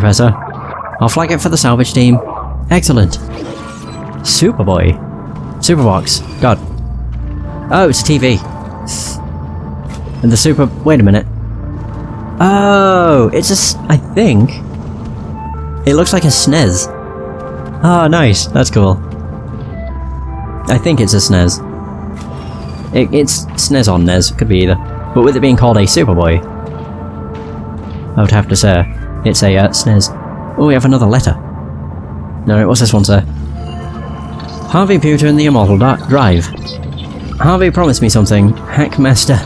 Professor. I'll flag it for the salvage team. Excellent. Superboy. Superbox. God. Oh, it's a TV. And the super... Wait a minute. Oh, it's I think... It looks like a SNES. Oh, nice. That's cool. I think it's a SNES. It's SNES on NES. Could be either. But with it being called a Superboy, I would have to say it's a SNES. Oh, we have another letter. No, what's this one say? Harvey Pewter and the Immortal Drive. Harvey promised me something. Hackmaster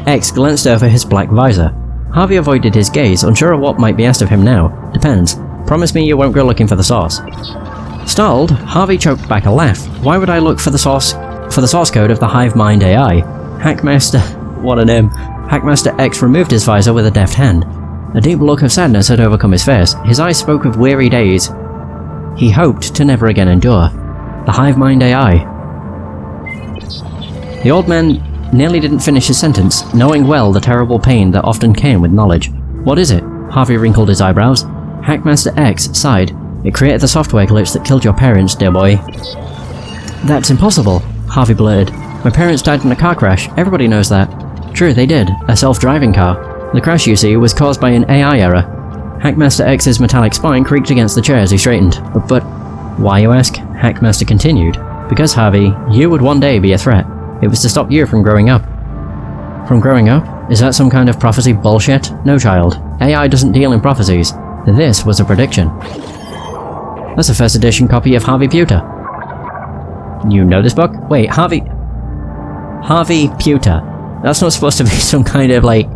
X glanced over his black visor. Harvey avoided his gaze, unsure of what might be asked of him now. Depends. Promise me you won't go looking for the source. Startled, Harvey choked back a laugh. Why would I look for the source code of the hive mind AI? Hackmaster... What a name. Hackmaster X removed his visor with a deft hand. A deep look of sadness had overcome his face. His eyes spoke of weary days he hoped to never again endure. The hive mind AI. The old man nearly didn't finish his sentence, knowing well the terrible pain that often came with knowledge. What is it? Harvey wrinkled his eyebrows. Hackmaster X sighed. It created the software glitch that killed your parents, dear boy. That's impossible, Harvey blurted. My parents died in a car crash. Everybody knows that. True, they did. A self-driving car. The crash, you see, was caused by an AI error. Hackmaster X's metallic spine creaked against the chair as he straightened. But why, you ask? Hackmaster continued. Because, Harvey, you would one day be a threat. It was to stop you from growing up. From growing up? Is that some kind of prophecy bullshit? No, child. AI doesn't deal in prophecies. This was a prediction. That's a first edition copy of Harvey Pewter. You know this book? Wait, Harvey Pewter. That's not supposed to be some kind of, like,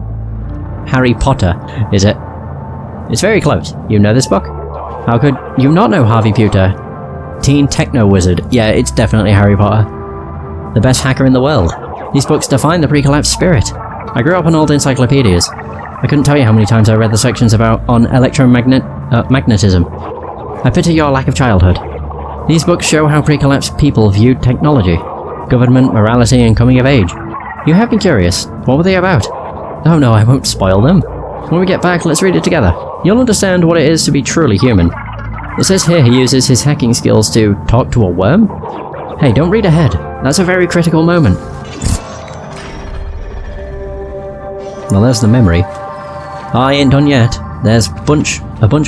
Harry Potter, is it? It's very close. You know this book? How could you not know Harvey Pewter? Teen Techno Wizard. Yeah, it's definitely Harry Potter. The best hacker in the world. These books define the pre-collapse spirit. I grew up on old encyclopedias. I couldn't tell you how many times I read the sections on magnetism. I pity your lack of childhood. These books show how pre-collapse people viewed technology, government, morality, and coming of age. You have me curious. What were they about? Oh no, I won't spoil them. When we get back, let's read it together. You'll understand what it is to be truly human. It says here he uses his hacking skills to talk to a worm? Hey, don't read ahead. That's a very critical moment. Well, there's the memory. I ain't done yet. There's a bunch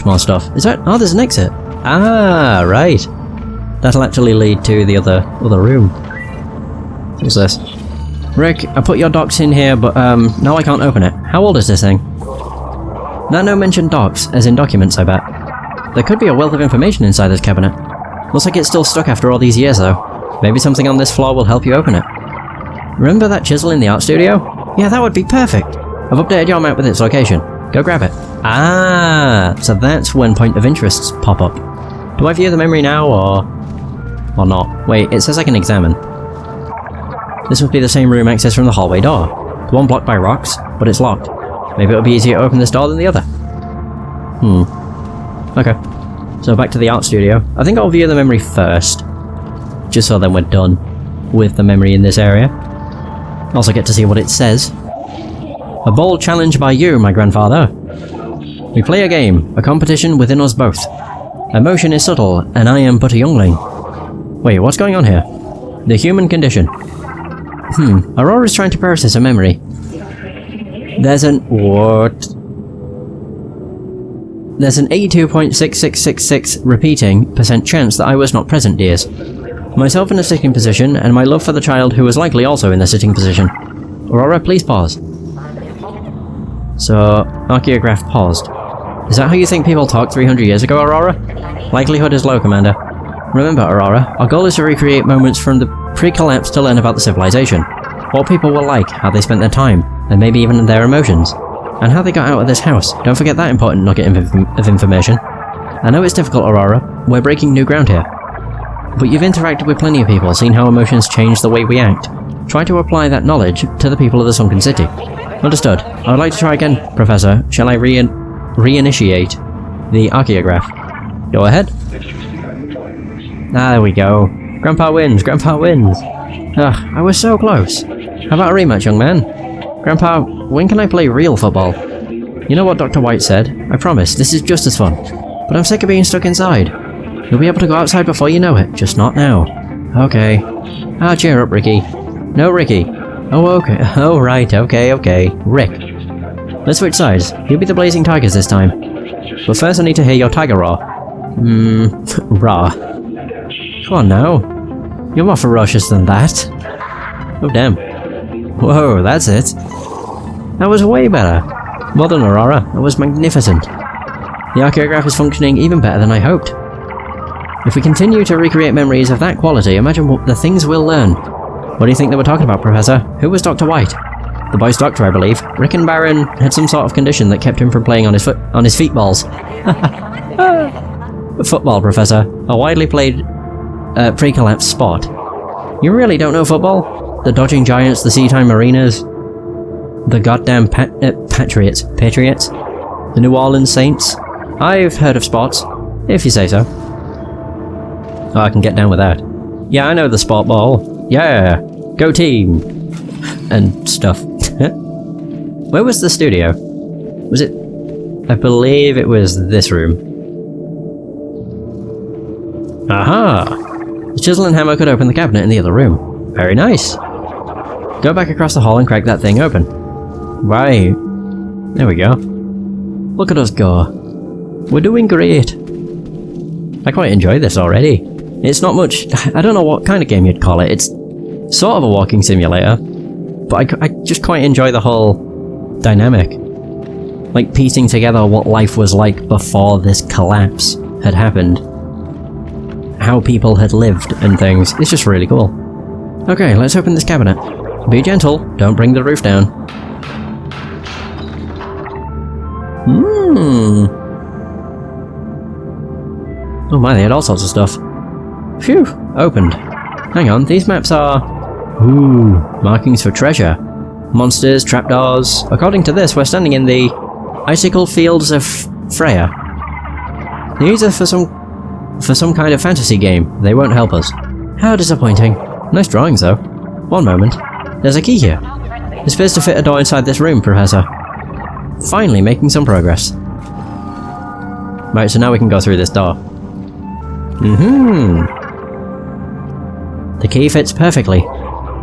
more stuff. Is that? Oh, there's an exit. Ah, right. That'll actually lead to the other room. What's this? Rick, I put your docs in here, but now I can't open it. How old is this thing? That note mentioned docs, as in documents, I bet. There could be a wealth of information inside this cabinet. Looks like it's still stuck after all these years, though. Maybe something on this floor will help you open it. Remember that chisel in the art studio? Yeah, that would be perfect. I've updated your map with its location. Go grab it. Ah, so that's when point of interests pop up. Do I view the memory now, or not? Wait, it says I can examine. This must be the same room access from the hallway door. The one blocked by rocks, but it's locked. Maybe it'll be easier to open this door than the other. Okay. So back to the art studio. I think I'll view the memory first. Just so then we're done with the memory in this area. Also get to see what it says. A bold challenge by you, my grandfather. We play a game, a competition within us both. Emotion is subtle, and I am but a youngling. Wait, what's going on here? The human condition. Aurora is trying to process a memory. There's an... what? There's an 82.6666 repeating % chance that I was not present, dears. Myself in a sitting position, and my love for the child who was likely also in the sitting position. Aurora, please pause. So, archaeograph paused. Is that how you think people talked 300 years ago, Aurora? Likelihood is low, Commander. Remember, Aurora, our goal is to recreate moments from the pre-collapse to learn about the civilization. What people were like, how they spent their time, and maybe even their emotions. And how they got out of this house. Don't forget that important nugget of information. I know it's difficult, Aurora. We're breaking new ground here. But you've interacted with plenty of people, seen how emotions change the way we act. Try to apply that knowledge to the people of the sunken city. Understood. I would like to try again, Professor. Shall I reinitiate the archaeograph? Go ahead. There we go. Grandpa wins, Grandpa wins. Ugh, I was so close. How about a rematch, young man? Grandpa, when can I play real football? You know what Dr. White said? I promise, this is just as fun. But I'm sick of being stuck inside. You'll be able to go outside before you know it, just not now. Okay. Ah, cheer up, Ricky. No, Ricky. Oh, okay. Oh, right. Okay. Rick. Let's switch sides. You'll be the Blazing Tigers this time. But first I need to hear your tiger roar. Raw. Come on now. You're more ferocious than that. Oh, damn. Whoa, that's it. That was way better. Well done, Aurora. That was magnificent. The archaeograph is functioning even better than I hoped. If we continue to recreate memories of that quality, imagine what the things we'll learn. What do you think they were talking about, Professor? Who was Dr. White? The boy's doctor, I believe. Rick and Baron had some sort of condition that kept him from playing on his feet balls. Football, Professor. A widely played pre-collapse sport. You really don't know football? The dodging giants, the sea-time marinas, the goddamn Patriots, the New Orleans Saints. I've heard of sports, if you say so. Oh, I can get down with that. Yeah, I know the sport ball. Yeah, go team! And stuff. Where was the studio? Was it... I believe it was this room. Aha! The chisel and hammer could open the cabinet in the other room. Very nice. Go back across the hall and crack that thing open. Right. There we go. Look at us go. We're doing great. I quite enjoy this already. It's not much... I don't know what kind of game you'd call it. It's sort of a walking simulator. But I just quite enjoy the whole dynamic. Like piecing together what life was like before this collapse had happened. How people had lived and things. It's just really cool. Okay, let's open this cabinet. Be gentle, don't bring the roof down. Oh my, they had all sorts of stuff. Phew, opened. Hang on, these maps are... Ooh, markings for treasure. Monsters, trapdoors. According to this, we're standing in the icicle fields of Freya. These are for some kind of fantasy game. They won't help us. How disappointing. Nice drawings though. One moment. There's a key here. It appears to fit a door inside this room, Professor. Finally making some progress. Right, so now we can go through this door. The key fits perfectly.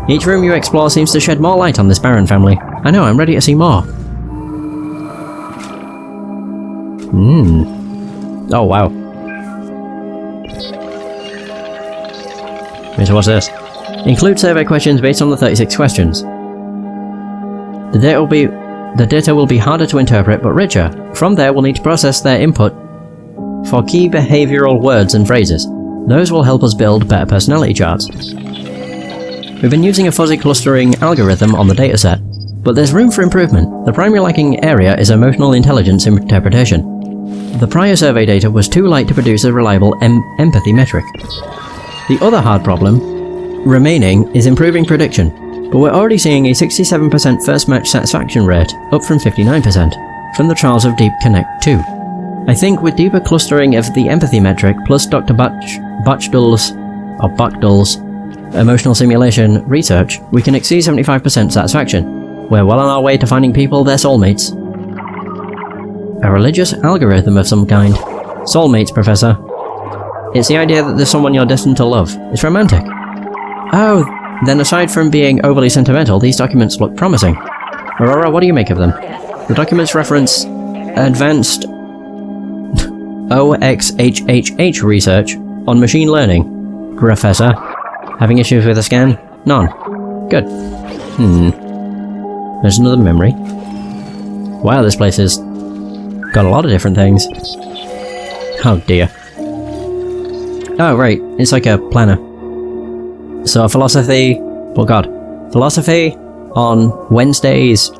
Each room you explore seems to shed more light on this Baron family. I know, I'm ready to see more. Oh, wow. Okay, so what's this? Include survey questions based on the 36 questions. The data will be harder to interpret, but richer. From there, we'll need to process their input for key behavioral words and phrases. Those will help us build better personality charts. We've been using a fuzzy clustering algorithm on the dataset, but there's room for improvement. The primary lacking area is emotional intelligence interpretation. The prior survey data was too light to produce a reliable empathy metric. The other hard problem remaining is improving prediction, but we're already seeing a 67% first match satisfaction rate, up from 59%, from the trials of Deep Connect 2. I think with deeper clustering of the empathy metric plus Dr. Bachdul's emotional simulation research, we can exceed 75% satisfaction. We're well on our way to finding people their soulmates. A religious algorithm of some kind. Soulmates, Professor. It's the idea that there's someone you're destined to love. It's romantic. Oh, then aside from being overly sentimental, these documents look promising. Aurora, what do you make of them? The documents reference advanced OXHHH research on machine learning. Professor. Having issues with the scan? None. Good. There's another memory. Wow, this place has got a lot of different things. Oh dear. Oh right, it's like a planner. So philosophy... oh god. Philosophy on Wednesdays...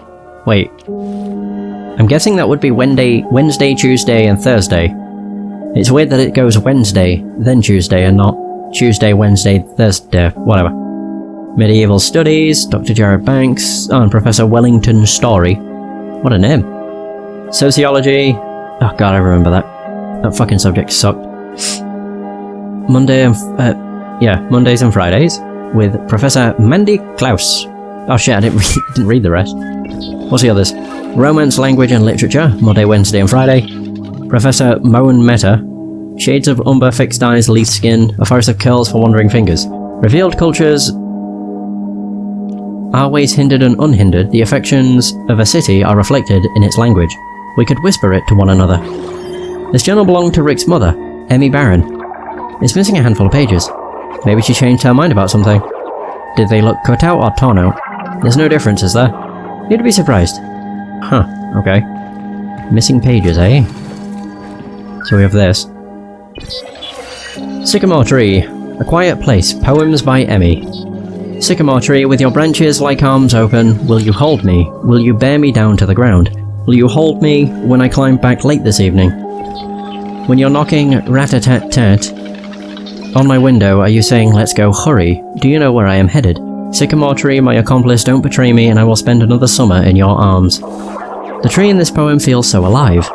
wait. I'm guessing that would be Wednesday, Tuesday and Thursday. It's weird that it goes Wednesday, then Tuesday and not Tuesday, Wednesday, Thursday, whatever. Medieval Studies, Dr. Jared Banks, and Professor Wellington Story. What a name. Sociology. Oh god, I remember that. That fucking subject sucked. Mondays and Fridays with Professor Mandy Klaus. Oh shit, I didn't read the rest. What's the others? Romance, Language and Literature, Monday, Wednesday and Friday. Professor Moen Meta. Shades of Umber, Fixed Eyes, Leaf Skin, A Forest of Curls for Wandering Fingers. Revealed cultures are ways hindered and unhindered. The affections of a city are reflected in its language. We could whisper it to one another. This journal belonged to Rick's mother, Emmy Barron. It's missing a handful of pages. Maybe she changed her mind about something. Did they look cut out or torn out? There's no difference, is there? You'd be surprised. Huh, okay. Missing pages, eh? So we have this. Sycamore Tree. A Quiet Place. Poems by Emmy. Sycamore tree, with your branches like arms open, will you hold me? Will you bear me down to the ground? Will you hold me when I climb back late this evening? When you're knocking rat-a-tat-tat on my window, are you saying, let's go, hurry? Do you know where I am headed? Sycamore tree, my accomplice, don't betray me and I will spend another summer in your arms. The tree in this poem feels so alive,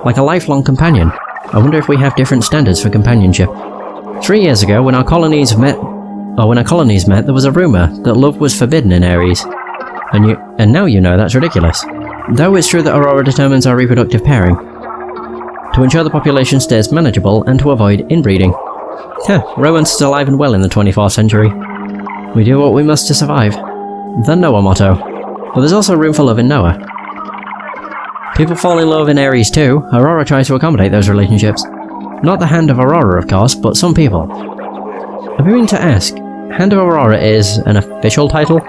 like a lifelong companion. I wonder if we have different standards for companionship. 3 years ago, when our colonies met, there was a rumour that love was forbidden in Aries. And now you know that's ridiculous. Though it's true that Aurora determines our reproductive pairing, to ensure the population stays manageable and to avoid inbreeding. Romance is alive and well in the 24th century. We do what we must to survive. The Noah motto. But there's also room for love in Noah. People fall in love in Aries too. Aurora tries to accommodate those relationships. Not the Hand of Aurora, of course, but some people. I've been meaning to ask, Hand of Aurora is an official title?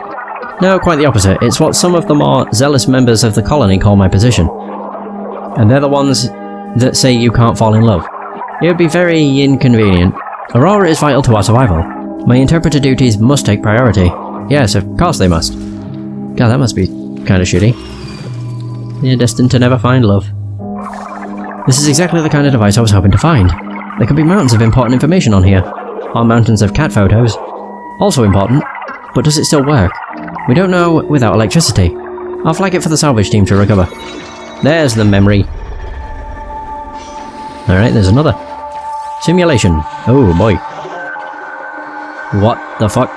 No, quite the opposite. It's what some of the more zealous members of the colony call my position. And they're the ones that say you can't fall in love. It would be very inconvenient. Aurora is vital to our survival. My interpreter duties must take priority. Yes, of course they must. God, that must be kind of shitty. You're destined to never find love. This is exactly the kind of device I was hoping to find. There could be mountains of important information on here. Or mountains of cat photos. Also important, but does it still work? We don't know without electricity. I'll flag it for the salvage team to recover. There's the memory. Alright, there's another. Simulation. Oh boy. What the fuck?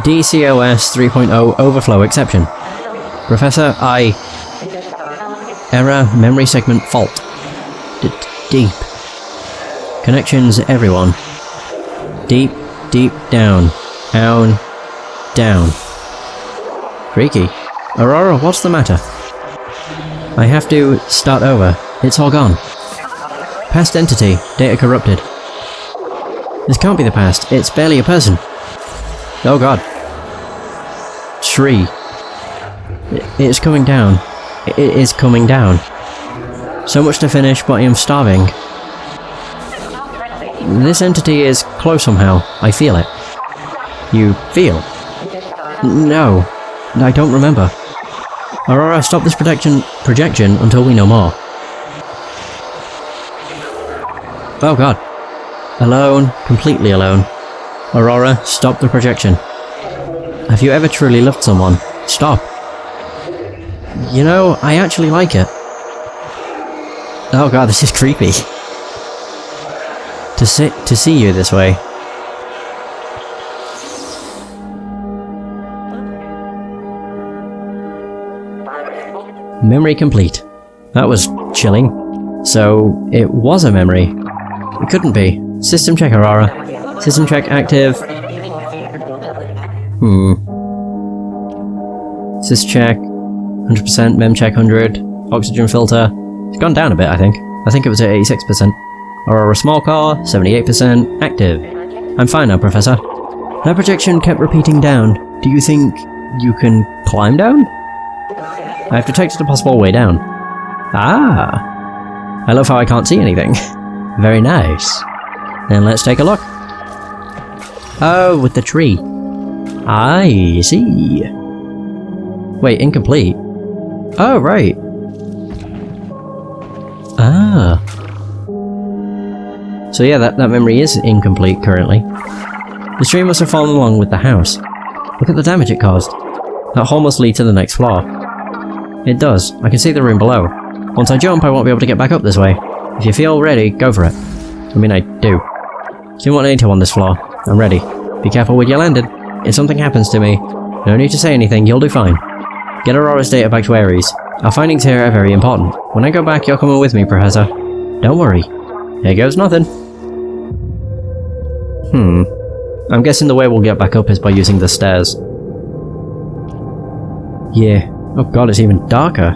DCOS 3.0 overflow exception. Professor I... Error memory segment fault. Deep. Connections everyone. Deep down. Down. Freaky. Aurora, what's the matter? I have to start over. It's all gone. Past entity. Data corrupted. This can't be the past. It's barely a person. Oh god. Tree. It's coming down. It is coming down. So much to finish, but I am starving. This entity is close somehow. I feel it. You feel? No. I don't remember. Aurora, stop this projection until we know more. Oh god. Alone. Completely alone. Aurora, stop the projection. Have you ever truly loved someone? Stop. You know, I actually like it. Oh god, this is creepy. To see you this way. Memory complete. That was chilling. So, it was a memory. It couldn't be. System check, Aurora. System check active. Sys check. 100%. Mem check 100. Oxygen filter. It's gone down a bit, I think. I think it was at 86%. Aurora small core. 78%. Active. I'm fine now, Professor. That projection kept repeating down. Do you think you can climb down? I have detected a possible way down. Ah! I love how I can't see anything. Very nice. Then let's take a look. Oh, with the tree. I see. Wait, incomplete? Oh, right. Ah. So yeah, that memory is incomplete currently. The tree must have fallen along with the house. Look at the damage it caused. That hole must lead to the next floor. It does. I can see the room below. Once I jump, I won't be able to get back up this way. If you feel ready, go for it. I mean, I do. So you want NATO on this floor. I'm ready. Be careful with your landing. If something happens to me, No need to say anything, you'll do fine. Get Aurora's data back to Ares. Our findings here are very important. When I go back, you're coming with me, Professor. Don't worry. Here goes nothing. I'm guessing the way we'll get back up is by using the stairs. Yeah. Oh god, it's even darker.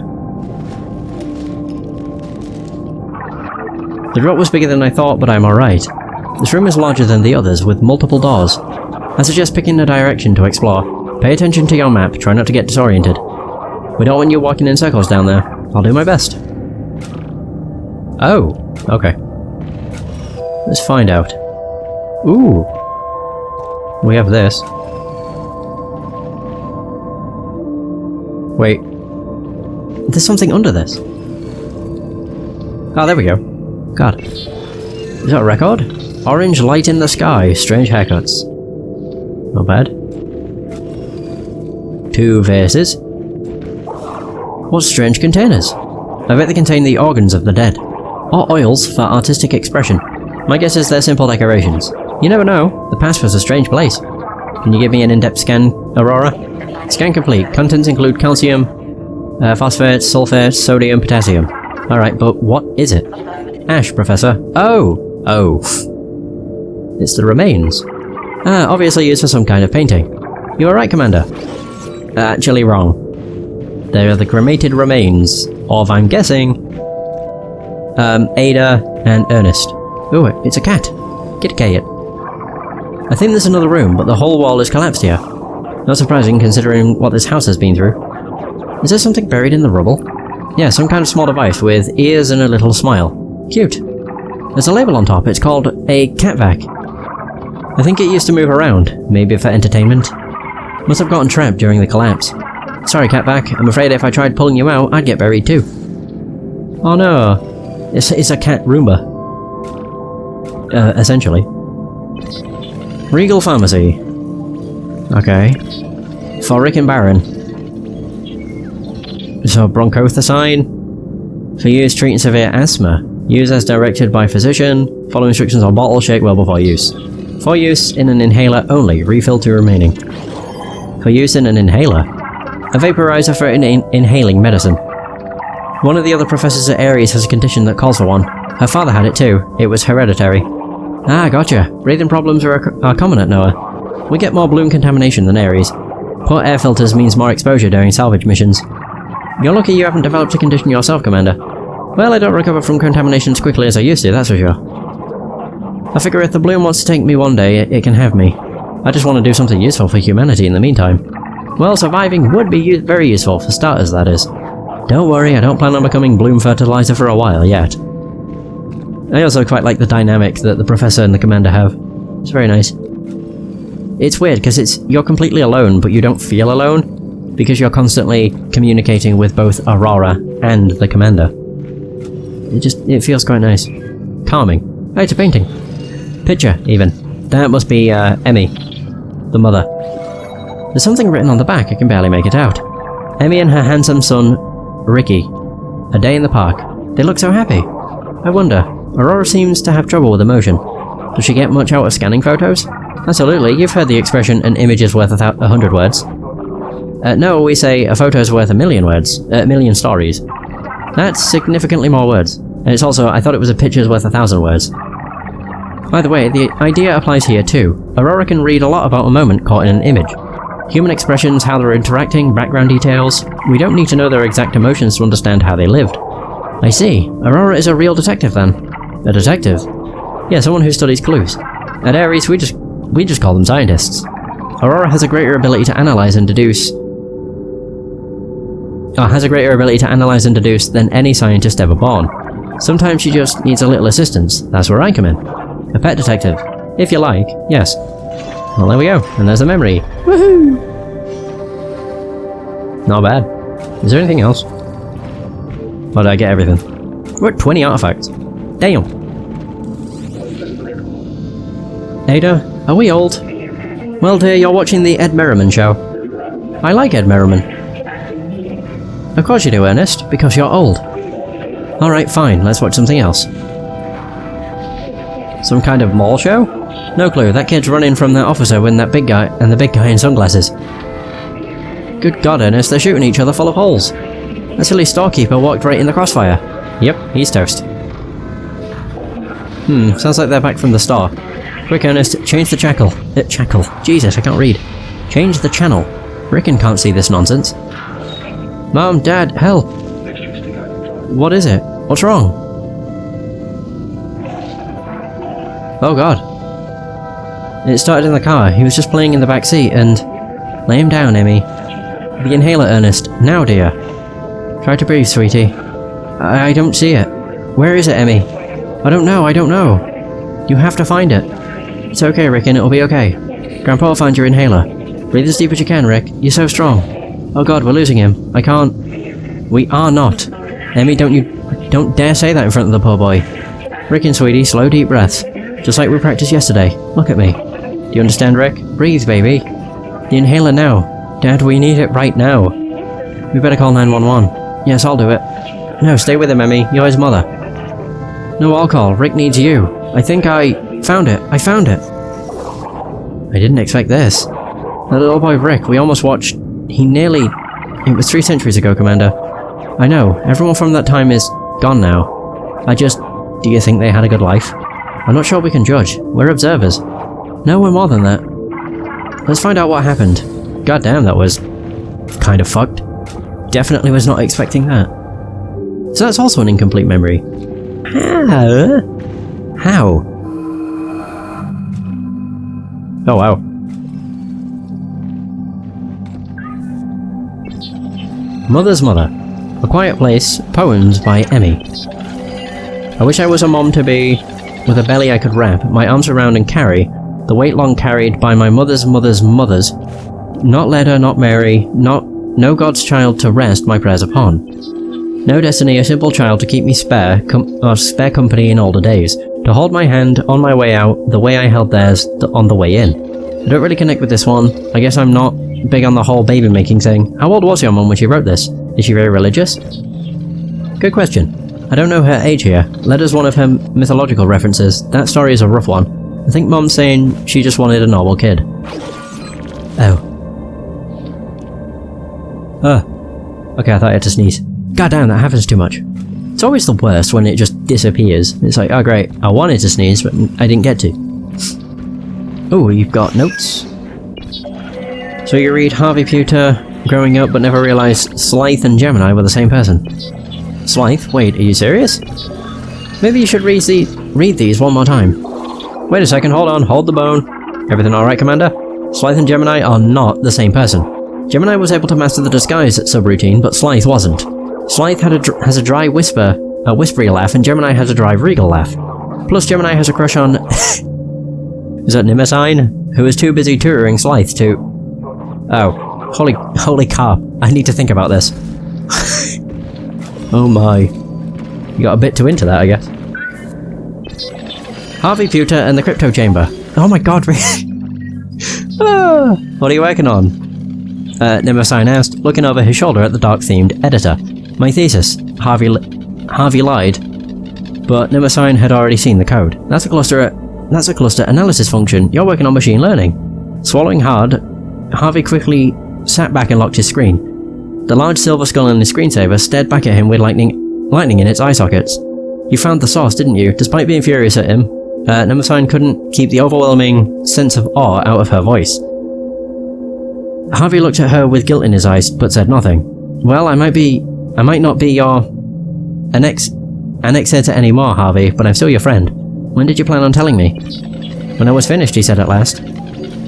The drop was bigger than I thought, but I'm alright. This room is larger than the others, with multiple doors. I suggest picking a direction to explore. Pay attention to your map, try not to get disoriented. We don't want you walking in circles down there. I'll do my best. Oh, okay. Let's find out. Ooh. We have this. Wait. There's something under this. Oh, there we go. God. Is that a record? Orange light in the sky, strange haircuts. Not bad. 2 vases. What strange containers? I bet they contain the organs of the dead. Or oils for artistic expression. My guess is they're simple decorations. You never know, the past was a strange place. Can you give me an in-depth scan, Aurora? Scan complete. Contents include calcium, phosphates, sulfates, sodium, potassium. Alright, but what is it? Ash, Professor. Oh! It's the remains. Obviously used for some kind of painting. You are right, Commander. Actually wrong. They are the cremated remains of, I'm guessing, Ada and Ernest. Ooh, it's a cat. Kitty. I think there's another room, but the whole wall is collapsed here. Not surprising, considering what this house has been through. Is there something buried in the rubble? Yeah, some kind of small device with ears and a little smile. Cute. There's a label on top. It's called a cat vac. I think it used to move around, maybe for entertainment. Must have gotten trapped during the collapse. Sorry, cat vac. I'm afraid if I tried pulling you out, I'd get buried too. Oh no. It's a cat Roomba. Essentially. Regal Pharmacy. Okay. For Rick and Baron. So, bronchothacine. For use treating severe asthma. Use as directed by physician. Follow instructions on bottle, shake well before use. For use in an inhaler only. Refill to remaining. For use in an inhaler. A vaporizer for inhaling medicine. One of the other professors at Ares has a condition that calls for one. Her father had it too. It was hereditary. Ah, gotcha. Breathing problems are common at Noah. We get more bloom contamination than Ares. Poor air filters means more exposure during salvage missions. You're lucky you haven't developed a condition yourself, Commander. Well, I don't recover from contamination as quickly as I used to, that's for sure. I figure if the bloom wants to take me one day, it can have me. I just want to do something useful for humanity in the meantime. Well, surviving would be very useful, for starters, that is. Don't worry, I don't plan on becoming bloom fertilizer for a while yet. I also quite like the dynamic that the Professor and the Commander have. It's very nice. It's weird, because you're completely alone, but you don't feel alone, because you're constantly communicating with both Aurora and the Commander. It feels quite nice. Calming. Oh, it's a painting. Picture, even. That must be, Emmy. The mother. There's something written on the back, I can barely make it out. Emmy and her handsome son, Ricky. A day in the park. They look so happy. I wonder, Aurora seems to have trouble with emotion. Does she get much out of scanning photos? Absolutely, you've heard the expression, an image is worth 100 words. No, we say a photo is worth 1,000,000 words. 1,000,000 stories. That's significantly more words. And it's also, I thought it was a picture's worth 1,000 words. By the way, the idea applies here too. Aurora can read a lot about a moment caught in an image. Human expressions, how they're interacting, background details. We don't need to know their exact emotions to understand how they lived. I see. Aurora is a real detective then. A detective? Yeah, someone who studies clues. At Ares, we just call them scientists. Aurora has a greater ability to analyze and deduce. Has a greater ability to analyze and deduce than any scientist ever born. Sometimes she just needs a little assistance. That's where I come in. A pet detective. If you like, yes. Well, there we go. And there's a memory. Woohoo! Not bad. Is there anything else? Or did I get everything? We're at 20 artifacts. Damn! Ada, are we old? Well dear, you're watching the Ed Merriman show. I like Ed Merriman. Of course you do, Ernest, because you're old. Alright, fine, let's watch something else. Some kind of mall show? No clue, that kid's running from that officer with that big guy and the big guy in sunglasses. Good God, Ernest, they're shooting each other full of holes. That silly storekeeper walked right in the crossfire. Yep, he's toast. Sounds like they're back from the store. Quick, Ernest, change the channel. Jesus, I can't read. Change the channel. Rickon can't see this nonsense. Mom, Dad, help! What is it? What's wrong? Oh God. It started in the car. He was just playing in the back seat and... Lay him down, Emmy. The inhaler, Ernest. Now, dear. Try to breathe, sweetie. I don't see it. Where is it, Emmy? I don't know. You have to find it. It's okay, Rickon. It'll be okay. Grandpa will find your inhaler. Breathe as deep as you can, Rick. You're so strong. Oh God, we're losing him. I can't... We are not. Emmy, don't dare say that in front of the poor boy. Rickon, sweetie, slow, deep breaths. Just like we practiced yesterday. Look at me. Do you understand, Rick? Breathe, baby. The inhaler now. Dad, we need it right now. We better call 911. Yes, I'll do it. No, stay with him, Emmy. You're his mother. No, I'll call. Rick needs you. I think I found it. I found it. I didn't expect this. That little boy Rick, we almost watched... He nearly... It was 3 centuries ago, Commander. I know. Everyone from that time is gone now. Do you think they had a good life? I'm not sure we can judge. We're observers. No, we're more than that. Let's find out what happened. God damn, that was... kind of fucked. Definitely was not expecting that. So that's also an incomplete memory. How? Oh wow. Mother's Mother. A Quiet Place, poems by Emmy. I wish I was a mom to be, with a belly I could wrap, my arms around and carry, the weight long carried by my mother's mother's mothers, not Leda, not Mary, no God's child to rest my prayers upon. No destiny, a simple child to keep me spare company in older days, to hold my hand on my way out the way I held theirs on the way in. I don't really connect with this one. I guess I'm not big on the whole baby making thing. How old was your mum when she wrote this? Is she very religious? Good question. I don't know her age here. Leda's one of her mythological references. That story is a rough one. I think Mum's saying she just wanted a normal kid. Oh. Okay, I thought I had to sneeze. God damn, that happens too much. It's always the worst when it just disappears. It's like, oh great, I wanted to sneeze, but I didn't get to. Oh, you've got notes. So you read Harvey Pewter, growing up but never realised Slythe and Gemini were the same person. Slythe? Wait, are you serious? Maybe you should read these one more time. Wait a second, hold on, hold the bone. Everything alright, Commander? Slythe and Gemini are not the same person. Gemini was able to master the disguise subroutine, but Slythe wasn't. Slythe has a dry whispery laugh, and Gemini has a dry regal laugh. Plus, Gemini has a crush on... Is that Nimacine? Who is too busy touring Slythe to... Oh. Holy carp. I need to think about this. Oh my. You got a bit too into that, I guess. Harvey Pewter and the Crypto Chamber. Oh my god, what are you working on? Nimacine asked, looking over his shoulder at the dark-themed editor. My thesis. Harvey lied. But Nimacine had already seen the code. That's a cluster analysis function. You're working on machine learning. Swallowing hard, Harvey quickly sat back and locked his screen. The large silver skull in his screensaver stared back at him with lightning in its eye sockets. You found the source, didn't you? Despite being furious at him, Nimacine couldn't keep the overwhelming sense of awe out of her voice. Harvey looked at her with guilt in his eyes, but said nothing. Well, I might not be your annexator anymore, Harvey, but I'm still your friend. When did you plan on telling me? When I was finished, he said at last.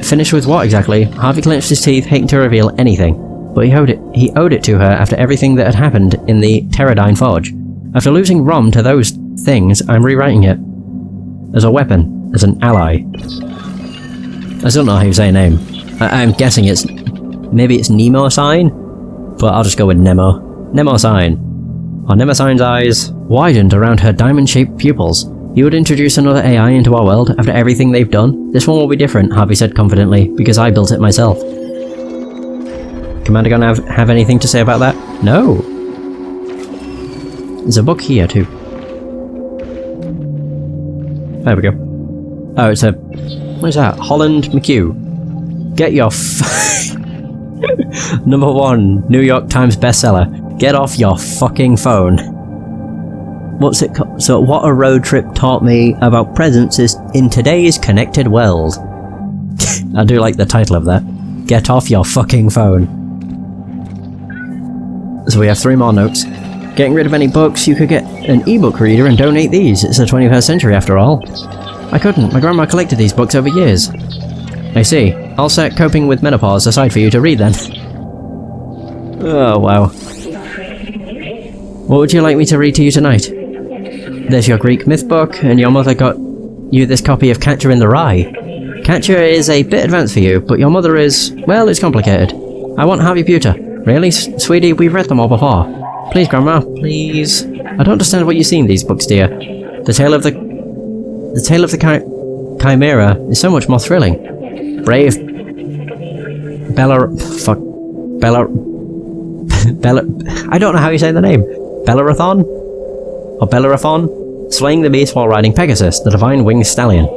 Finished with what exactly? Harvey clenched his teeth, hating to reveal anything. But he owed it to her after everything that had happened in the Pterodyne Forge. After losing Rom to those things, I'm rewriting it. As a weapon. As an ally. I still don't know how you say a name. I'm guessing maybe it's Nemocine? But I'll just go with Nemo. Nemocine. On Nemacine's eyes widened around her diamond-shaped pupils. You would introduce another AI into our world after everything they've done? This one will be different, Harvey said confidently, because I built it myself. Commander gonna have anything to say about that? No. There's a book here too. There we go. Oh, it's a... What is that? Holland McHugh. Get your Number 1, New York Times bestseller. Get off your fucking phone. What's it called? So, what a road trip taught me about presence is in today's connected world. I do like the title of that. Get off your fucking phone. So we have 3 more notes. Getting rid of any books, you could get an ebook reader and donate these. It's the 21st century after all. I couldn't. My grandma collected these books over years. I see. I'll set coping with menopause aside for you to read then. Oh, wow. What would you like me to read to you tonight? There's your Greek myth book, and your mother got you this copy of Catcher in the Rye. Catcher is a bit advanced for you, but your mother is, well, it's complicated. I want Harvey Pewter. Really? Sweetie, we've read them all before. Please, Grandma, please. I don't understand what you see in these books, dear. The tale of the Chimera is so much more thrilling. Brave... Bella... I don't know how you say the name. Bellerothon? Or Bellerothon? Slaying the beast while riding Pegasus, the divine winged stallion.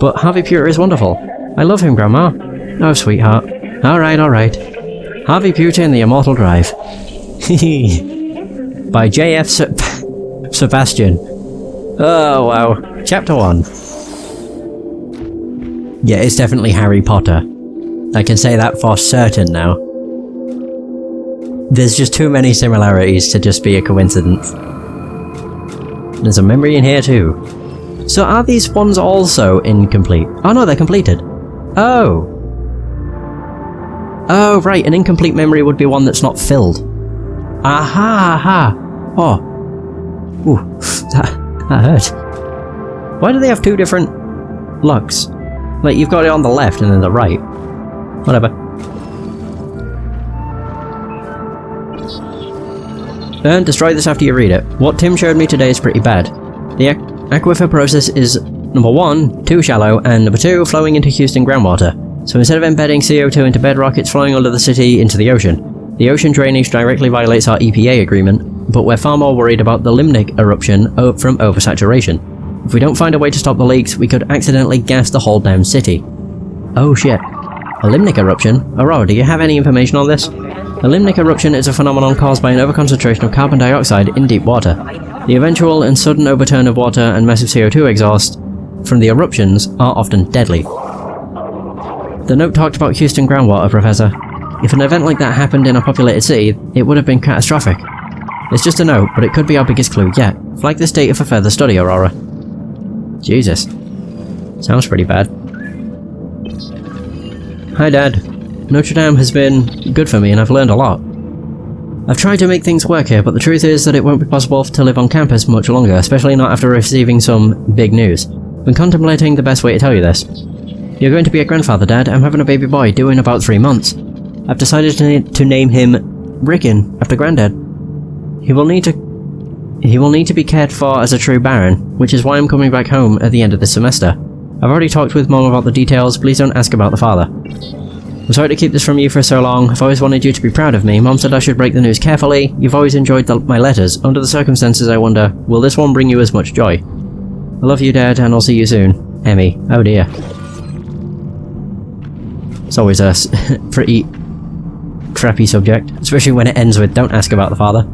But Harvey Pewter is wonderful. I love him, Grandma. Oh, sweetheart. Alright. Harvey Pewter in the Immortal Drive. By J.F. Sebastian. Oh, wow. Chapter 1. Yeah, it's definitely Harry Potter. I can say that for certain now. There's just too many similarities to just be a coincidence. There's a memory in here too. So are these ones also incomplete? Oh no, they're completed. Oh. Oh, right, an incomplete memory would be one that's not filled. Aha. Oh. Ooh, that hurt. Why do they have 2 different locks? Like, you've got it on the left and then the right. Whatever. And destroy this after you read it. What Tim showed me today is pretty bad. The aquifer process is, number 1, too shallow, and number 2, flowing into Houston groundwater. So instead of embedding CO2 into bedrock, it's flowing under the city into the ocean. The ocean drainage directly violates our EPA agreement, but we're far more worried about the limnic eruption from oversaturation. If we don't find a way to stop the leaks, we could accidentally gas the whole damn city. Oh shit. A limnic eruption? Aurora, do you have any information on this? A limnic eruption is a phenomenon caused by an overconcentration of carbon dioxide in deep water. The eventual and sudden overturn of water and massive CO2 exhaust from the eruptions are often deadly. The note talked about Houston groundwater, Professor. If an event like that happened in a populated city, it would have been catastrophic. It's just a note, but it could be our biggest clue yet. Flag this data for further study, Aurora. Jesus. Sounds pretty bad. Hi, Dad. Notre Dame has been good for me and I've learned a lot. I've tried to make things work here, but the truth is that it won't be possible to live on campus much longer, especially not after receiving some big news. I've been contemplating the best way to tell you this. You're going to be a grandfather, Dad. I'm having a baby boy, due in about 3 months. I've decided to name him Rickon, after Granddad. He will need to be cared for as a true Baron, which is why I'm coming back home at the end of this semester. I've already talked with Mom about the details, please don't ask about the father. I'm sorry to keep this from you for so long. I've always wanted you to be proud of me. Mom said I should break the news carefully. You've always enjoyed my letters. Under the circumstances, I wonder, will this one bring you as much joy? I love you, Dad, and I'll see you soon. Emmy. Oh dear. It's always a pretty crappy subject, especially when it ends with don't ask about the father.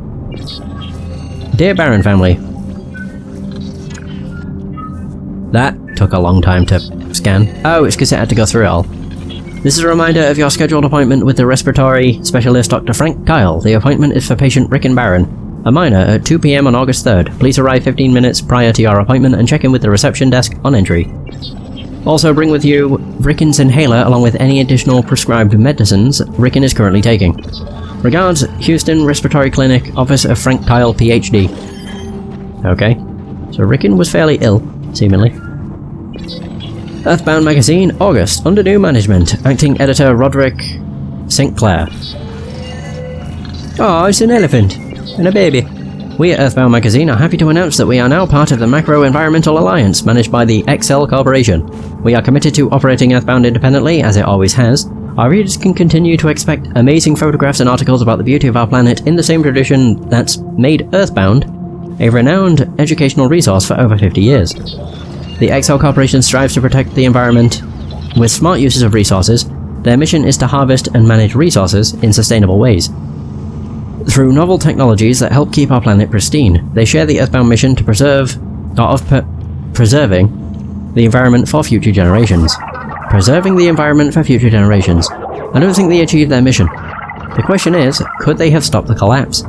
Dear Baron family. That took a long time to scan. Oh, it's because it had to go through it all. This is a reminder of your scheduled appointment with the respiratory specialist Dr. Frank Kyle. The appointment is for patient Rickon Baron, a minor, at 2 PM on August 3rd. Please arrive 15 minutes prior to your appointment and check in with the reception desk on entry. Also bring with you Rickon's inhaler along with any additional prescribed medicines Rickon is currently taking. Regards, Houston Respiratory Clinic, Office of Frank Kyle, PhD. Okay. So Rickon was fairly ill, seemingly. Earthbound Magazine, August, under new management. Acting editor Roderick St. Clair. Oh, it's an elephant. And a baby. We at Earthbound Magazine are happy to announce that we are now part of the Macro Environmental Alliance, managed by the XL Corporation. We are committed to operating Earthbound independently, as it always has. Our readers can continue to expect amazing photographs and articles about the beauty of our planet in the same tradition that's made Earthbound a renowned educational resource for over 50 years. The XL Corporation strives to protect the environment with smart uses of resources, Their mission is to harvest and manage resources in sustainable ways. Through novel technologies that help keep our planet pristine, they share the Earthbound mission to preserving the environment for future generations. Preserving the environment for future generations. I don't think they achieved their mission. The question is, could they have stopped the collapse?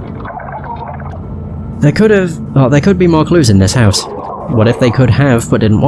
There could be more clues in this house. What if they could have, but didn't want